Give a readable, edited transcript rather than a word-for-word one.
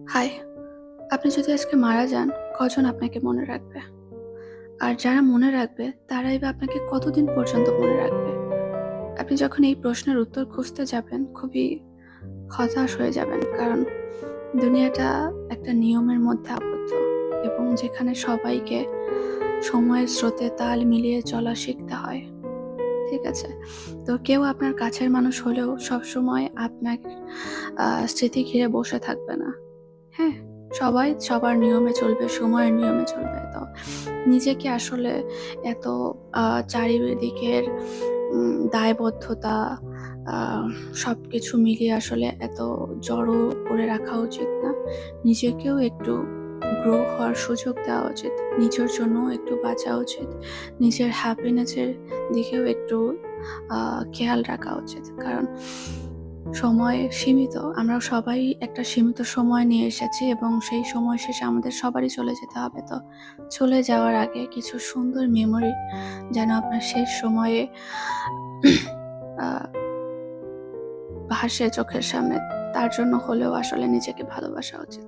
High! আপনি যদি আজকে মারা যান, কজন আপনাকে মনে রাখবে? আর যারা মনে রাখবে, তারাই বা আপনাকে কতদিন পর্যন্ত মনে রাখবে? আপনি যখন এই প্রশ্নের উত্তর খুঁজতে যাবেন, খুবই হতাশ হয়ে যাবেন। কারণ দুনিয়াটা একটা নিয়মের মধ্যে আবদ্ধ এবং যেখানে সবাইকে সময়ের স্রোতে তাল মিলিয়ে চলা শিখতে হয়। ঠিক আছে? তো কেউ আপনার কাছের মানুষ হলেও সবসময় আপনার স্মৃতি ঘিরে বসে থাকবে না। হ্যাঁ, সবাই সবার নিয়মে চলবে, সময়ের নিয়মে চলবে। তো নিজেকে আসলে এত চারিদিকের দায়বদ্ধতা আ সবকিছু মিলিয়ে আসলে এত জড়ো করে রাখা উচিত না। নিজেকেও একটু গ্রো হওয়ার সুযোগ দেওয়া উচিত। নিজের জন্যও একটু বাঁচা উচিত। নিজের হ্যাপিনেস এর দিকেও একটু আ খেয়াল রাখা উচিত। কারণ সময় সীমিত। আমরা সবাই একটা সীমিত সময় নিয়ে এসেছি এবং সেই সময় শেষে আমাদের সবারই চলে যেতে হবে। তো চলে যাওয়ার আগে কিছু সুন্দর মেমোরি যেন আপনার শেষ সময়ে আ ভাসে চোখের সামনে, তার জন্য হলেও আসলে নিজেকে ভালোবাসা উচিত।